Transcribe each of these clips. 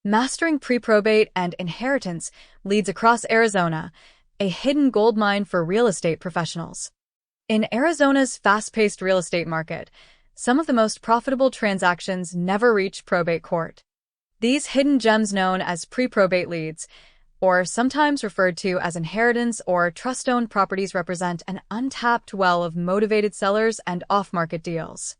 Mastering pre-probate and inheritance leads across Arizona, a hidden gold mine for real estate professionals. In Arizona's fast-paced real estate market, some of the most profitable transactions never reach probate court. These hidden gems known as pre-probate leads, or sometimes referred to as inheritance or trust-owned properties, represent an untapped well of motivated sellers and off-market deals.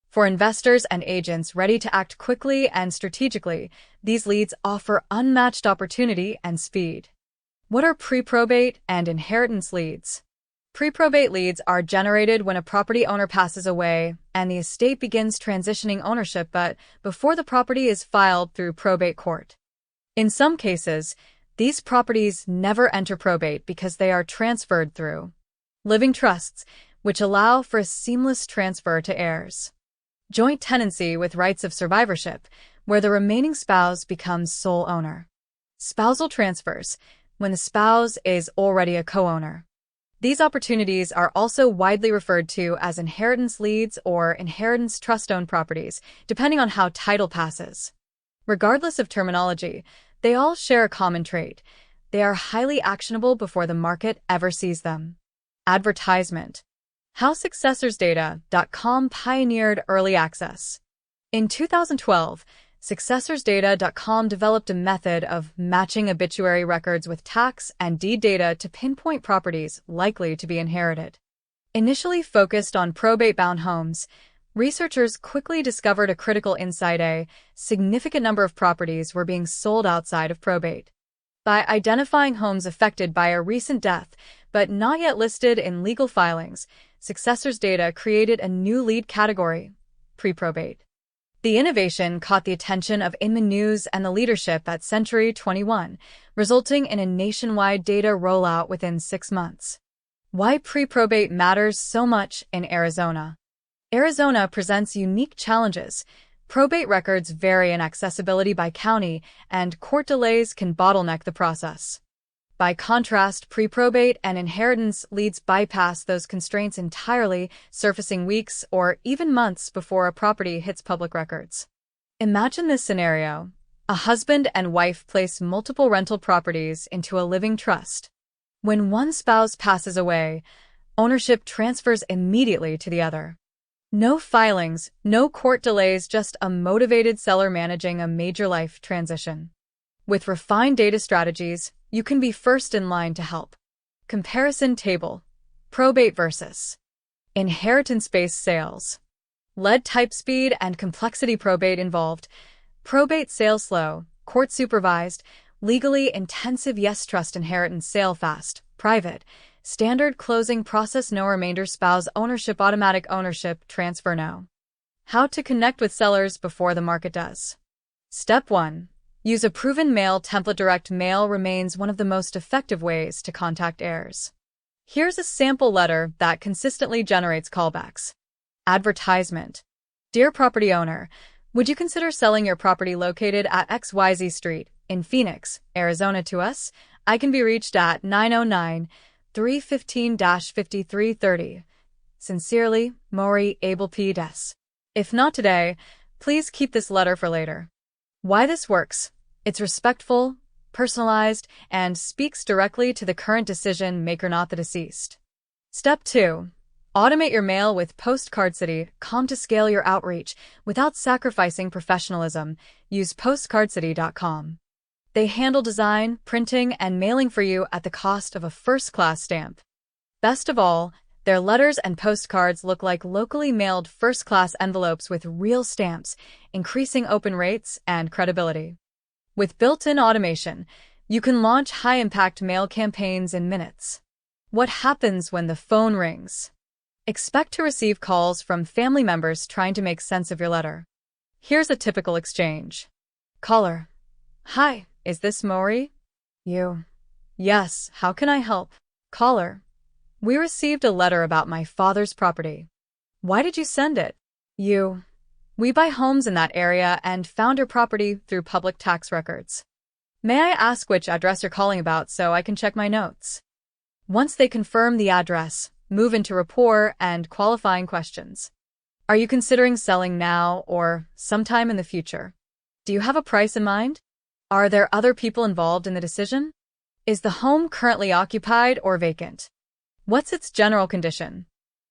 For investors and agents ready to act quickly and strategically, these leads offer unmatched opportunity and speed. What are pre-probate and inheritance leads? Pre-probate leads are generated when a property owner passes away and the estate begins transitioning ownership, but before the property is filed through probate court. In some cases, these properties never enter probate because they are transferred through living trusts, which allow for a seamless transfer to heirs. Joint tenancy with rights of survivorship, where the remaining spouse becomes sole owner. Spousal transfers, when the spouse is already a co-owner. These opportunities are also widely referred to as inheritance leads or inheritance trust-owned properties, depending on how title passes. Regardless of terminology, they all share a common trait. They are highly actionable before the market ever sees them. Advertisement. How successorsdata.com pioneered early access. In 2012, successorsdata.com developed a method of matching obituary records with tax and deed data to pinpoint properties likely to be inherited. Initially focused on probate-bound homes, researchers quickly discovered a critical insight: a significant number of properties were being sold outside of probate. By identifying homes affected by a recent death but not yet listed in legal filings, Successors Data created a new lead category: pre-probate. The innovation caught the attention of Inman News and the leadership at Century 21, resulting in a nationwide data rollout within 6 months. Why pre-probate matters so much in Arizona. Arizona presents unique challenges. Probate records vary in accessibility by county, and court delays can bottleneck the process. By contrast, pre-probate and inheritance leads bypass those constraints entirely, surfacing weeks or even months before a property hits public records. Imagine this scenario. A husband and wife place multiple rental properties into a living trust. When one spouse passes away, ownership transfers immediately to the other. No filings, no court delays, just a motivated seller managing a major life transition. With refined data strategies, you can be first in line to help. Comparison table. Probate versus inheritance-based sales. Lead type, speed, and complexity. Probate involved. Probate sale slow, court supervised, legally intensive. Yes. Trust inheritance sale fast, private. Standard closing process. No remainder. Spouse ownership, automatic ownership transfer. No. How to connect with sellers before the market does. Step 1. Use a proven mail template. Direct mail remains one of the most effective ways to contact heirs. Here's a sample letter that consistently generates callbacks. Advertisement. Dear property owner, would you consider selling your property located at XYZ Street in Phoenix, Arizona to us? I can be reached at 909-315-5330. Sincerely, Maury Abel P. Des. If not today, please keep this letter for later. Why this works? It's respectful, personalized, and speaks directly to the current decision maker, not the deceased. Step 2. Automate your mail with PostcardCity.com to scale your outreach without sacrificing professionalism. Use PostcardCity.com. They handle design, printing, and mailing for you at the cost of a first-class stamp. Best of all, their letters and postcards look like locally mailed first-class envelopes with real stamps, increasing open rates and credibility. With built-in automation, you can launch high-impact mail campaigns in minutes. What happens when the phone rings? Expect to receive calls from family members trying to make sense of your letter. Here's a typical exchange. Caller. Hi, is this Maury? You. Yes, how can I help? Caller. We received a letter about my father's property. Why did you send it? You. We buy homes in that area and found your property through public tax records. May I ask which address you're calling about so I can check my notes? Once they confirm the address, move into rapport and qualifying questions. Are you considering selling now or sometime in the future? Do you have a price in mind? Are there other people involved in the decision? Is the home currently occupied or vacant? What's its general condition?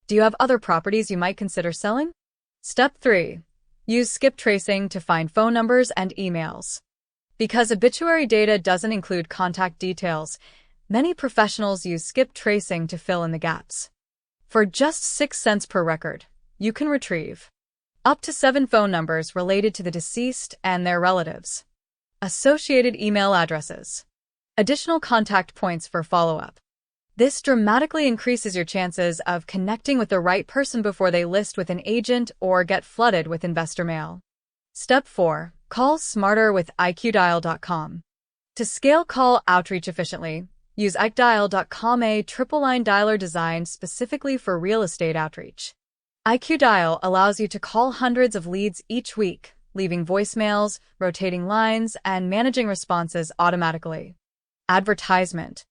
Do you have other properties you might consider selling? Step 3. Use skip tracing to find phone numbers and emails. Because obituary data doesn't include contact details, many professionals use skip tracing to fill in the gaps. For just 6 cents per record, you can retrieve up to 7 phone numbers related to the deceased and their relatives, associated email addresses, additional contact points for follow-up. This dramatically increases your chances of connecting with the right person before they list with an agent or get flooded with investor mail. Step 4. Call smarter with iqdial.com. To scale call outreach efficiently, use iqdial.com, a triple-line dialer designed specifically for real estate outreach. iqdial allows you to call hundreds of leads each week, leaving voicemails, rotating lines, and managing responses automatically. Advertisement.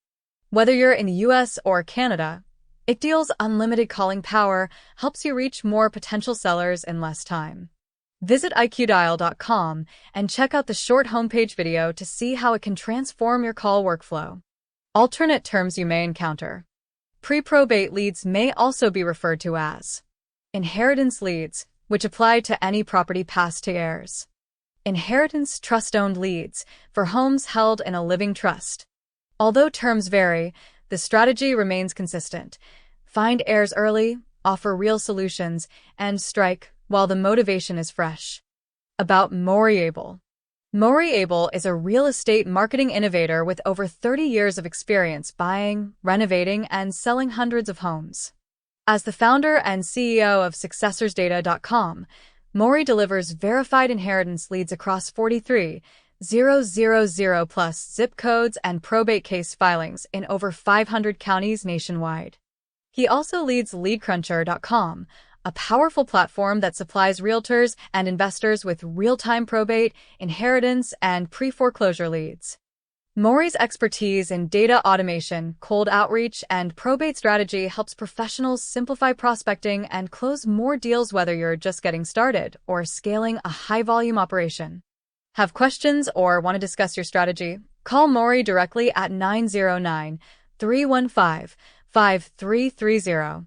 Whether you're in the US or Canada, iqdial's unlimited calling power helps you reach more potential sellers in less time. Visit iqdial.com and check out the short homepage video to see how it can transform your call workflow. Alternate terms you may encounter. Pre-probate leads may also be referred to as inheritance leads, which apply to any property passed to heirs. Inheritance trust-owned leads for homes held in a living trust. Although terms vary, the strategy remains consistent. Find heirs early, offer real solutions, and strike while the motivation is fresh. About Moriable. Moriable is a real estate marketing innovator with over 30 years of experience buying, renovating, and selling hundreds of homes. As the founder and CEO of SuccessorsData.com, Mori delivers verified inheritance leads across 43,000 plus zip codes and probate case filings in over 500 counties nationwide. He also leads LeadCruncher.com, a powerful platform that supplies realtors and investors with real-time probate, inheritance, and pre-foreclosure leads. Mori's expertise in data automation, cold outreach, and probate strategy helps professionals simplify prospecting and close more deals whether you're just getting started or scaling a high-volume operation. Have questions or want to discuss your strategy? Call Mori directly at 909-315-5330.